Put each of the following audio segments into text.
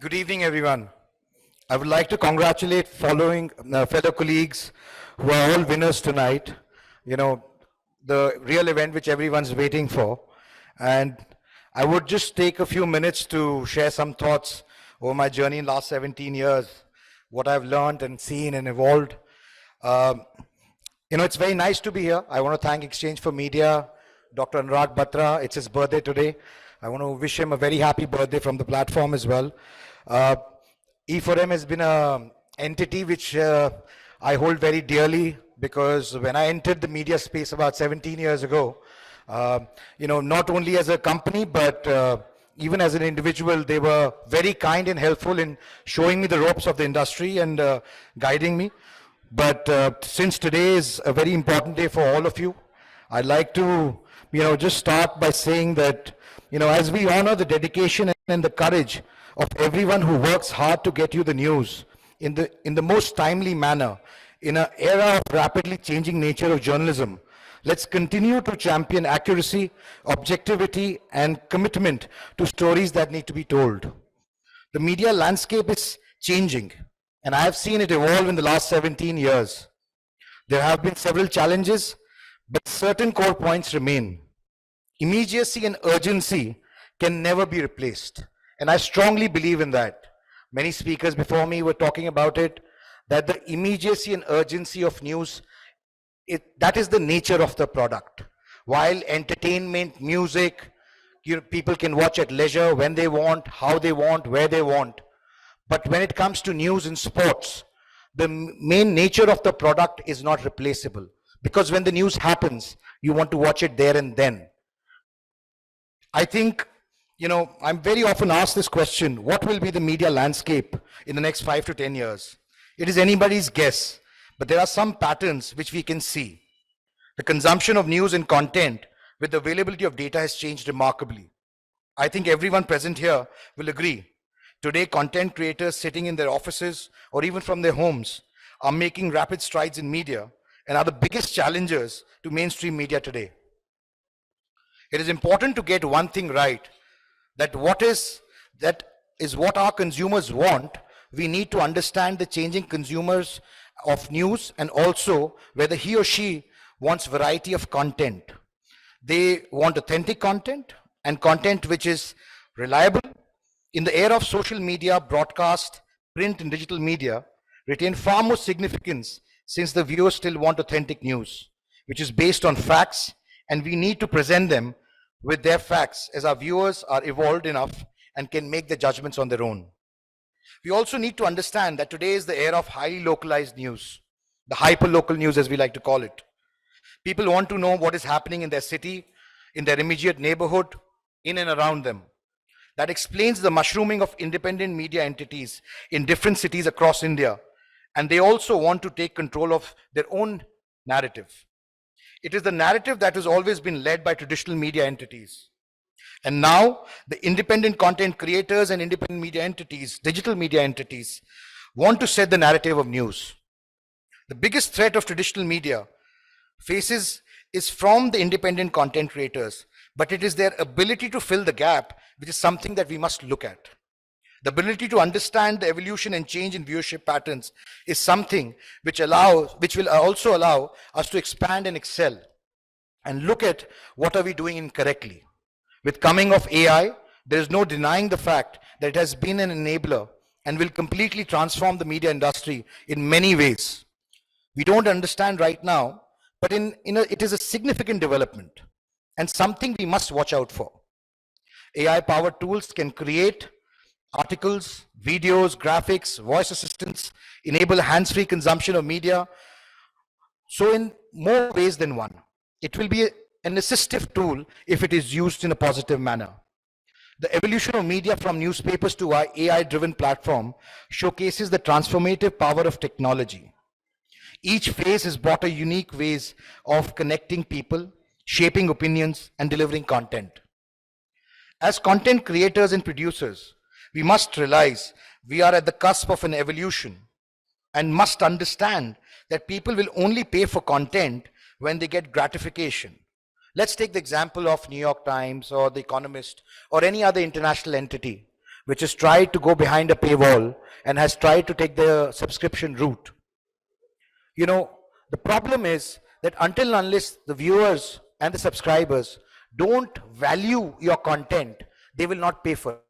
Good evening, everyone. I would like to congratulate following fellow colleagues who are all winners tonight. You know, the real event which everyone's waiting for. And I would just take a few minutes to share some thoughts over my journey in last 17 years, what I've learned and seen and evolved. Um, it's very nice to be here. I want to thank Exchange for Media, Dr. Anurag Batra. It's his birthday today. I want to wish him a very happy birthday from the platform as well. Uh, E4M has been an entity which I hold very dearly because when I entered the media space about 17 years ago, not only as a company, but even as an individual, they were very kind and helpful in showing me the ropes of the industry and guiding me. But since today is a very important day for all of you, I'd like to, just start by saying that, as we honor the dedication and the courage of everyone who works hard to get you the news in the most timely manner, in an era of rapidly changing nature of journalism, let's continue to champion accuracy, objectivity, and commitment to stories that need to be told. The media landscape is changing, and I have seen it evolve in the last 17 years. There have been several challenges, but certain core points remain. Immediacy and urgency can never be replaced, and I strongly believe in that. Many speakers before me were talking about it, that the immediacy and urgency of news, that is the nature of the product. While entertainment, music, people can watch at leisure when they want, how they want, where they want. But when it comes to news and sports, the main nature of the product is not replaceable. Because when the news happens, you want to watch it there and then. I think, I'm very often asked this question, what will be the media landscape in the next 5 to 10 years? It is anybody's guess, but there are some patterns which we can see. The consumption of news and content with the availability of data has changed remarkably. I think everyone present here will agree. Today, content creators sitting in their offices or even from their homes are making rapid strides in media and are the biggest challengers to mainstream media today. It is important to get one thing right, that is what our consumers want. We need to understand the changing consumers of news and also whether he or she wants variety of content. They want authentic content and content which is reliable. In the era of social media, broadcast, print and digital media retain far more significance since the viewers still want authentic news, which is based on facts, and we need to present them with their facts as our viewers are evolved enough and can make the judgments on their own. We also need to understand that today is the era of highly localized news, the hyper-local news as we like to call it. People want to know what is happening in their city, in their immediate neighborhood, in and around them. That explains the mushrooming of independent media entities in different cities across India, and they also want to take control of their own narrative. It is the narrative that has always been led by traditional media entities. And now the independent content creators and independent media entities, digital media entities, want to set the narrative of news. The biggest threat of traditional media faces is from the independent content creators, but it is their ability to fill the gap, which is something that we must look at. The ability to understand the evolution and change in viewership patterns is something which will also allow us to expand and excel and look at what are we doing incorrectly. With coming of AI, there is no denying the fact that it has been an enabler and will completely transform the media industry in many ways. We don't understand right now, but it is a significant development and something we must watch out for. AI-powered tools can create articles, videos, graphics, voice assistants, enable hands-free consumption of media. So in more ways than one, it will be an assistive tool if it is used in a positive manner. The evolution of media from newspapers to our AI-driven platform showcases the transformative power of technology. Each phase has brought a unique ways of connecting people, shaping opinions, and delivering content. As content creators and producers, we must realize we are at the cusp of an evolution and must understand that people will only pay for content when they get gratification. Let's take the example of New York Times or The Economist or any other international entity. which has tried to go behind a paywall and has tried to take the subscription route. You know, the problem is that until and unless the viewers and the subscribers don't value your content, they will not pay for it.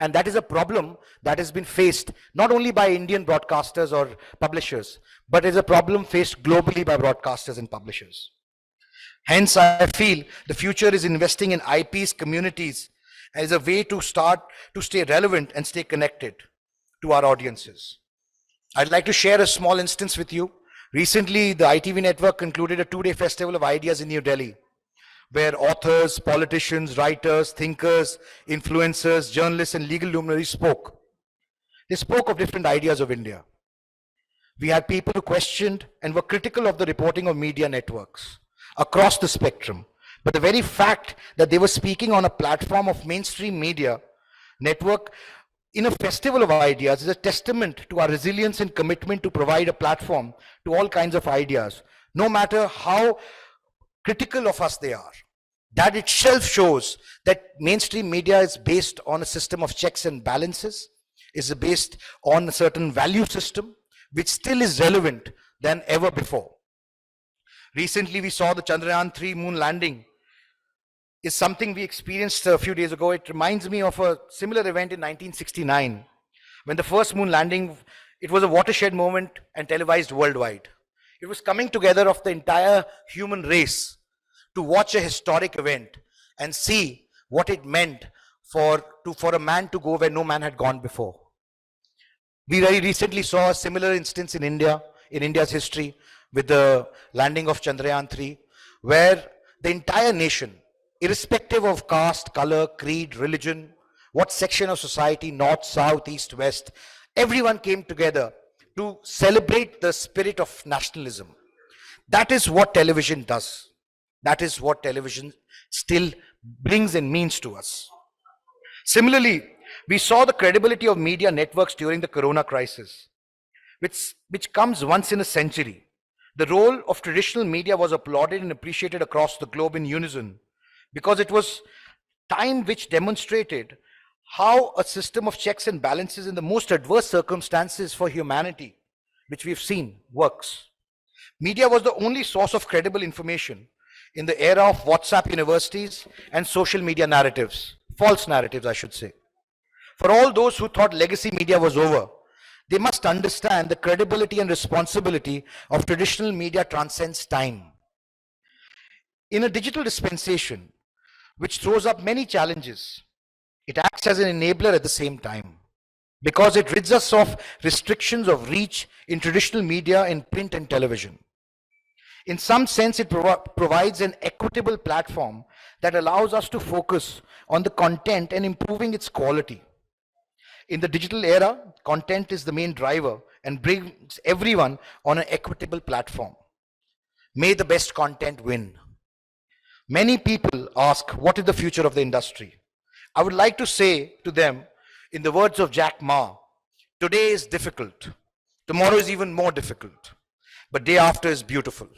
And that is a problem that has been faced not only by Indian broadcasters or publishers, but is a problem faced globally by broadcasters and publishers. Hence, I feel the future is investing in IPs, communities, as a way to start to stay relevant and stay connected to our audiences. I'd like to share a small instance with you. Recently, the ITV network concluded a 2-day festival of ideas in New Delhi, where authors, politicians, writers, thinkers, influencers, journalists, and legal luminaries spoke. They spoke of different ideas of India. We had people who questioned and were critical of the reporting of media networks across the spectrum. But the very fact that they were speaking on a platform of mainstream media network in a festival of ideas is a testament to our resilience and commitment to provide a platform to all kinds of ideas, no matter how critical of us they are. That itself shows that mainstream media is based on a system of checks and balances, is based on a certain value system, which still is relevant than ever before. Recently, we saw the Chandrayaan-3 moon landing is something we experienced a few days ago. It reminds me of a similar event in 1969, when the first moon landing, it was a watershed moment and televised worldwide. It was coming together of the entire human race to watch a historic event and see what it meant for a man to go where no man had gone before. We very recently saw a similar instance in India, in India's history, with the landing of Chandrayaan-3, where the entire nation, irrespective of caste, color, creed, religion, what section of society, north, south, east, west, everyone came together to celebrate the spirit of nationalism. That is what television does. That is what television still brings and means to us. Similarly, we saw the credibility of media networks during the corona crisis, which comes once in a century. The role of traditional media was applauded and appreciated across the globe in unison, because it was time which demonstrated how a system of checks and balances in the most adverse circumstances for humanity, which we've seen, works. Media was the only source of credible information in the era of WhatsApp universities and social media narratives, false narratives, I should say. For all those who thought legacy media was over, they must understand the credibility and responsibility of traditional media transcends time. In a digital dispensation, which throws up many challenges, it acts as an enabler at the same time, because it rids us of restrictions of reach in traditional media in print and television. In some sense, it provides an equitable platform that allows us to focus on the content and improving its quality. In the digital era, content is the main driver and brings everyone on an equitable platform. May the best content win. Many people ask, what is the future of the industry? I would like to say to them, in the words of Jack Ma, today is difficult, tomorrow is even more difficult, but day after is beautiful.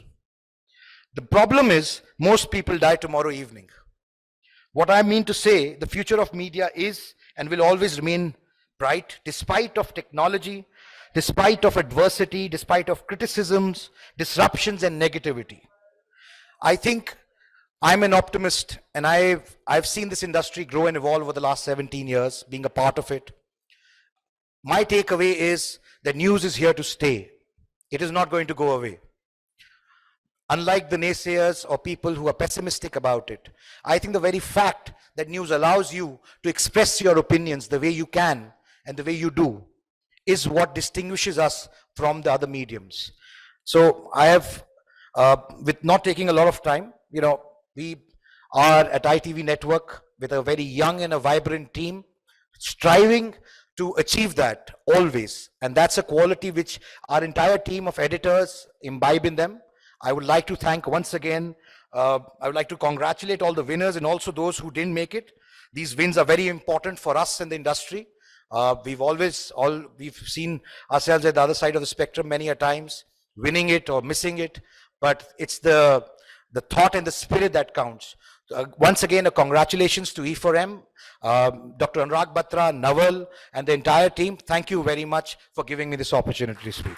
The problem is, most people die tomorrow evening. What I mean to say, the future of media is and will always remain bright, despite of technology, despite of adversity, despite of criticisms, disruptions, and negativity. I think I'm an optimist, and I've seen this industry grow and evolve over the last 17 years, being a part of it. My takeaway is that news is here to stay. It is not going to go away. Unlike the naysayers or people who are pessimistic about it, I think the very fact that news allows you to express your opinions the way you can and the way you do is what distinguishes us from the other mediums. So I have, with not taking a lot of time, we are at ITV Network with a very young and a vibrant team, striving to achieve that always. And that's a quality which our entire team of editors imbibe in them. I would like to thank once again, I would like to congratulate all the winners and also those who didn't make it. These wins are very important for us in the industry. We've seen ourselves at the other side of the spectrum many a times, winning it or missing it, but it's the thought and the spirit that counts. Once again, a congratulations to E4M, Dr. Anurag Batra, Naval, and the entire team. Thank you very much for giving me this opportunity to speak.